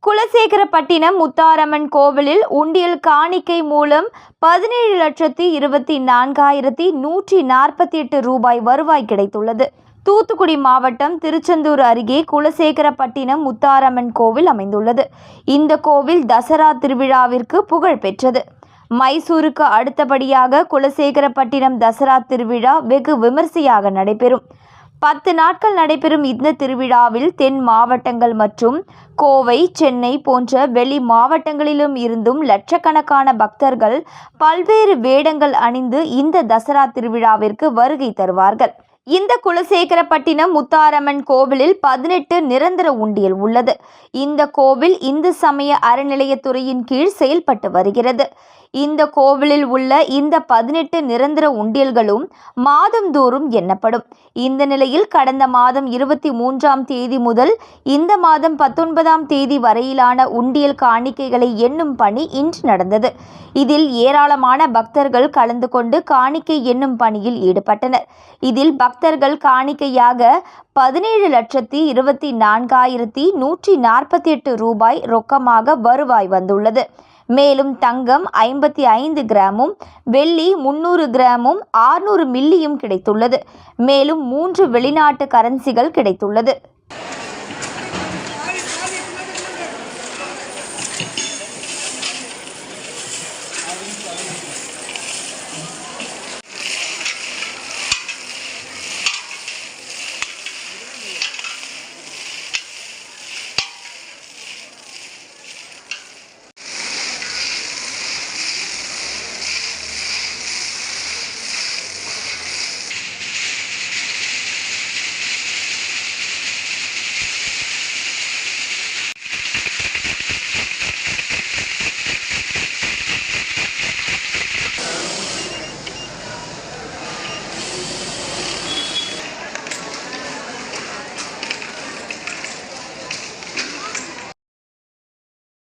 குலசேகரப்பட்டினம் முத்தாரம்மன் கோவிலில் உண்டியல் காணிக்கை மூலம் 17,24,148 ரூபாய் வருவாய் கிடைத்துள்ளது. தூத்துக்குடி மாவட்டம் திருச்செந்தூர் அருகே குலசேகரப்பட்டினம் முத்தாரம்மன் கோவில் அமைந்துள்ளது. இந்த கோவில் தசரா திருவிழாவிற்கு புகழ் பெற்றது. மைசூருக்கு அடுத்தபடியாக குலசேகரப்பட்டினம் தசரா திருவிழா வெகு விமர்சையாக நடைபெறும். 10 நாட்கள் நடைபெறும் இந்த திருவிழாவில் தென் மாவட்டங்கள் மற்றும் கோவை, சென்னை போன்ற வெளி மாவட்டங்களிலும் இருந்தும் லட்சக்கணக்கான பக்தர்கள் பல்வேறு வேடங்கள் அணிந்து இந்த தசரா திருவிழாவிற்கு வருகை தருவார்கள். இந்த குலசேகரப்பட்டினம் முத்தாரம்மன் கோவிலில் 18 நிரந்தர உண்டியல் உள்ளது. இந்த கோவில் இந்து சமய அறநிலையத்துறையின் கீழ் செயல்பட்டு வருகிறது. இந்த கோவிலில் உள்ள இந்த 18 நிரந்தர உண்டியல்களும் மாதந்தோறும் எண்ணப்படும். இந்த நிலையில் கடந்த மாதம் 23ஆம் தேதி முதல் இந்த மாதம் 19ஆம் தேதி வரையிலான உண்டியல் காணிக்கைகளை எண்ணும் பணி இன்று நடந்தது. இதில் ஏராளமான பக்தர்கள் கலந்து கொண்டு காணிக்கை எண்ணும் பணியில் ஈடுபட்டனர். இதில் பக்தர்கள் காணிக்கையாக 17,24,148 ரூபாய் ரொக்கமாக வருவாய் வந்துள்ளது. மேலும் தங்கம் 55 கிராமும், வெள்ளி 300 கிராமும், 600 மில்லியும் கிடைத்துள்ளது. மேலும் 3 வெளிநாட்டு கரன்சிகள் கிடைத்துள்ளது.